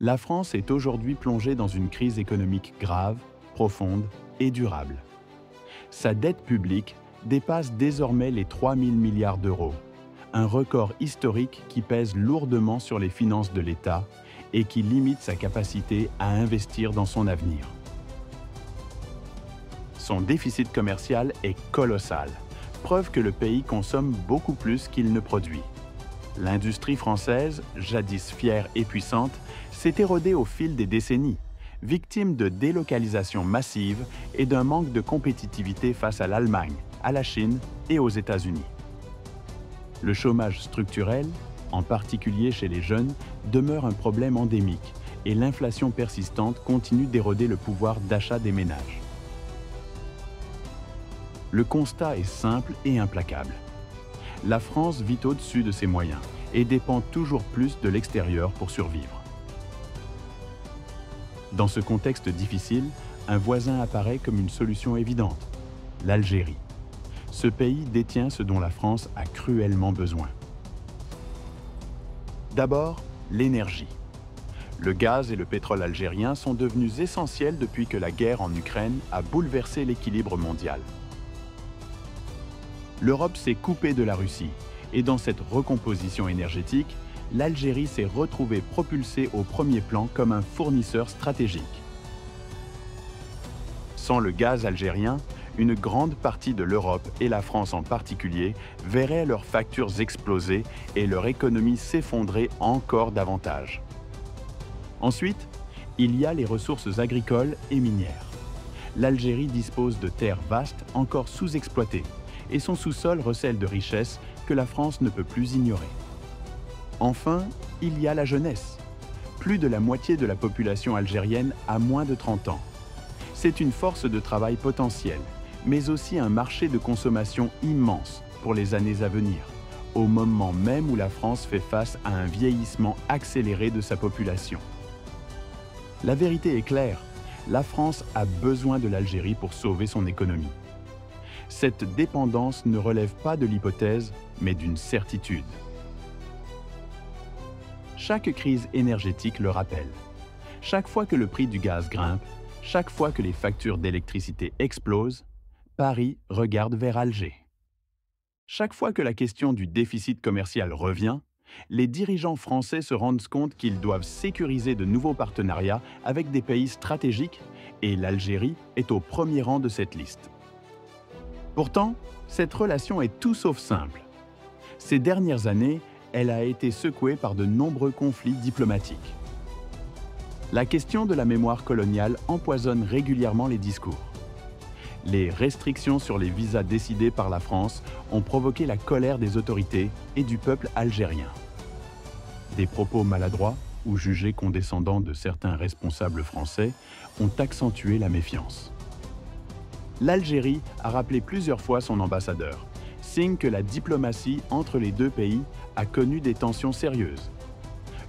La France est aujourd'hui plongée dans une crise économique grave, profonde et durable. Sa dette publique dépasse désormais les 3 000 milliards d'euros, un record historique qui pèse lourdement sur les finances de l'État et qui limite sa capacité à investir dans son avenir. Son déficit commercial est colossal, preuve que le pays consomme beaucoup plus qu'il ne produit. L'industrie française, jadis fière et puissante, s'est érodée au fil des décennies, victime de délocalisations massives et d'un manque de compétitivité face à l'Allemagne, à la Chine et aux États-Unis. Le chômage structurel, en particulier chez les jeunes, demeure un problème endémique et l'inflation persistante continue d'éroder le pouvoir d'achat des ménages. Le constat est simple et implacable. La France vit au-dessus de ses moyens et dépend toujours plus de l'extérieur pour survivre. Dans ce contexte difficile, un voisin apparaît comme une solution évidente, l'Algérie. Ce pays détient ce dont la France a cruellement besoin. D'abord, l'énergie. Le gaz et le pétrole algérien sont devenus essentiels depuis que la guerre en Ukraine a bouleversé l'équilibre mondial. L'Europe s'est coupée de la Russie et dans cette recomposition énergétique, l'Algérie s'est retrouvée propulsée au premier plan comme un fournisseur stratégique. Sans le gaz algérien, une grande partie de l'Europe, et la France en particulier, verraient leurs factures exploser et leur économie s'effondrer encore davantage. Ensuite, il y a les ressources agricoles et minières. L'Algérie dispose de terres vastes encore sous-exploitées et son sous-sol recèle de richesses que la France ne peut plus ignorer. Enfin, il y a la jeunesse. Plus de la moitié de la population algérienne a moins de 30 ans. C'est une force de travail potentielle, mais aussi un marché de consommation immense pour les années à venir, au moment même où la France fait face à un vieillissement accéléré de sa population. La vérité est claire, la France a besoin de l'Algérie pour sauver son économie. Cette dépendance ne relève pas de l'hypothèse, mais d'une certitude. Chaque crise énergétique le rappelle. Chaque fois que le prix du gaz grimpe, chaque fois que les factures d'électricité explosent, Paris regarde vers Alger. Chaque fois que la question du déficit commercial revient, les dirigeants français se rendent compte qu'ils doivent sécuriser de nouveaux partenariats avec des pays stratégiques et l'Algérie est au premier rang de cette liste. Pourtant, cette relation est tout sauf simple. Ces dernières années, elle a été secouée par de nombreux conflits diplomatiques. La question de la mémoire coloniale empoisonne régulièrement les discours. Les restrictions sur les visas décidées par la France ont provoqué la colère des autorités et du peuple algérien. Des propos maladroits ou jugés condescendants de certains responsables français ont accentué la méfiance. L'Algérie a rappelé plusieurs fois son ambassadeur, signe que la diplomatie entre les deux pays a connu des tensions sérieuses.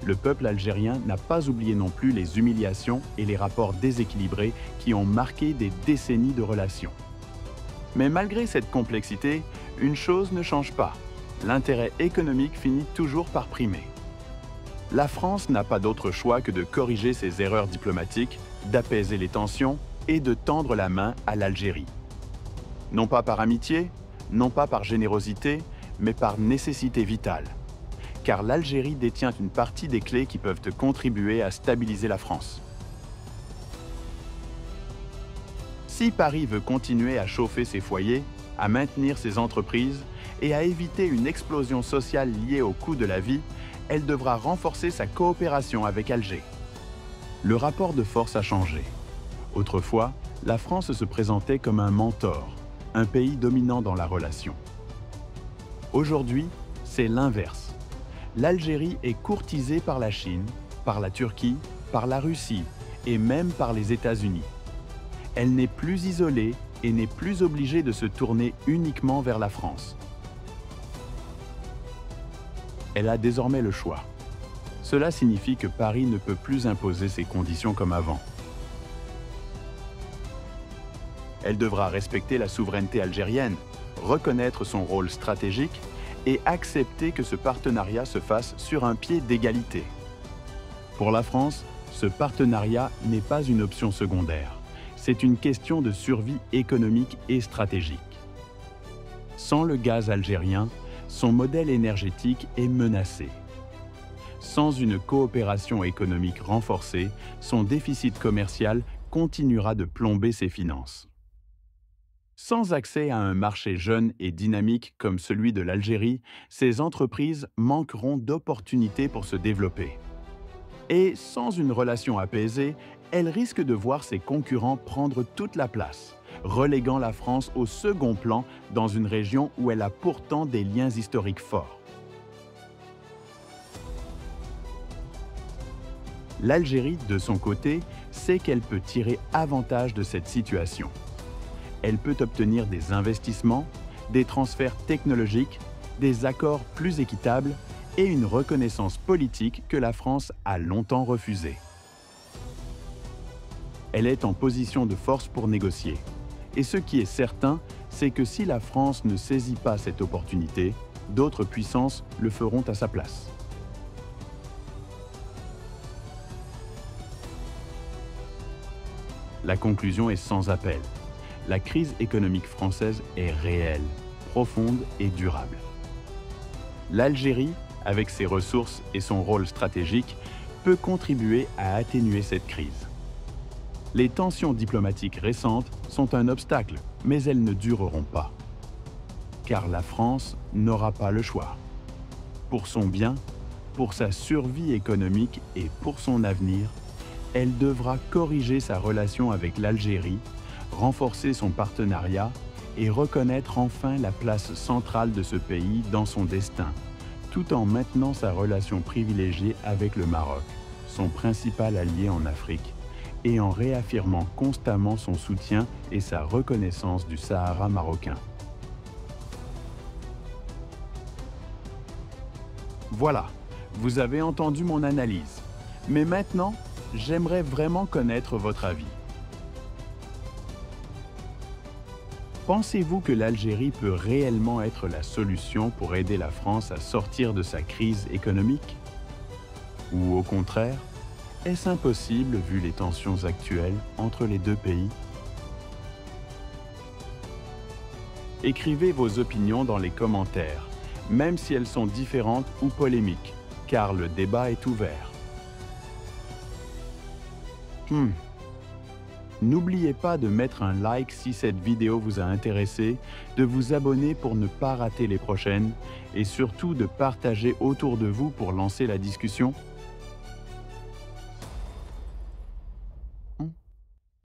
Le peuple algérien n'a pas oublié non plus les humiliations et les rapports déséquilibrés qui ont marqué des décennies de relations. Mais malgré cette complexité, une chose ne change pas. L'intérêt économique finit toujours par primer. La France n'a pas d'autre choix que de corriger ses erreurs diplomatiques, d'apaiser les tensions et de tendre la main à l'Algérie. Non pas par amitié, non pas par générosité, mais par nécessité vitale. Car l'Algérie détient une partie des clés qui peuvent contribuer à stabiliser la France. Si Paris veut continuer à chauffer ses foyers, à maintenir ses entreprises et à éviter une explosion sociale liée au coût de la vie, elle devra renforcer sa coopération avec Alger. Le rapport de force a changé. Autrefois, la France se présentait comme un mentor, un pays dominant dans la relation. Aujourd'hui, c'est l'inverse. L'Algérie est courtisée par la Chine, par la Turquie, par la Russie et même par les États-Unis. Elle n'est plus isolée et n'est plus obligée de se tourner uniquement vers la France. Elle a désormais le choix. Cela signifie que Paris ne peut plus imposer ses conditions comme avant. Elle devra respecter la souveraineté algérienne, reconnaître son rôle stratégique et accepter que ce partenariat se fasse sur un pied d'égalité. Pour la France, Ce partenariat n'est pas une option secondaire. C'est une question de survie économique et stratégique. Sans le gaz algérien, son modèle énergétique est menacé. Sans une coopération économique renforcée, son déficit commercial continuera de plomber ses finances. Sans accès à un marché jeune et dynamique comme celui de l'Algérie, ces entreprises manqueront d'opportunités pour se développer. Et sans une relation apaisée, elles risquent de voir ses concurrents prendre toute la place, reléguant la France au second plan dans une région où elle a pourtant des liens historiques forts. L'Algérie, de son côté, sait qu'elle peut tirer avantage de cette situation. Elle peut obtenir des investissements, des transferts technologiques, des accords plus équitables et une reconnaissance politique que la France a longtemps refusée. Elle est en position de force pour négocier. Et ce qui est certain, c'est que si la France ne saisit pas cette opportunité, d'autres puissances le feront à sa place. La conclusion est sans appel. La crise économique française est réelle, profonde et durable. L'Algérie, avec ses ressources et son rôle stratégique, peut contribuer à atténuer cette crise. Les tensions diplomatiques récentes sont un obstacle, mais elles ne dureront pas. Car la France n'aura pas le choix. Pour son bien, pour sa survie économique et pour son avenir, elle devra corriger sa relation avec l'Algérie, renforcer son partenariat et reconnaître enfin la place centrale de ce pays dans son destin, tout en maintenant sa relation privilégiée avec le Maroc, son principal allié en Afrique, et en réaffirmant constamment son soutien et sa reconnaissance du Sahara marocain. Voilà, vous avez entendu mon analyse. Mais maintenant, j'aimerais vraiment connaître votre avis. Pensez-vous que l'Algérie peut réellement être la solution pour aider la France à sortir de sa crise économique? Ou au contraire, est-ce impossible vu les tensions actuelles entre les deux pays? Écrivez vos opinions dans les commentaires, même si elles sont différentes ou polémiques, car le débat est ouvert. N'oubliez pas de mettre un like si cette vidéo vous a intéressé, de vous abonner pour ne pas rater les prochaines et surtout de partager autour de vous pour lancer la discussion.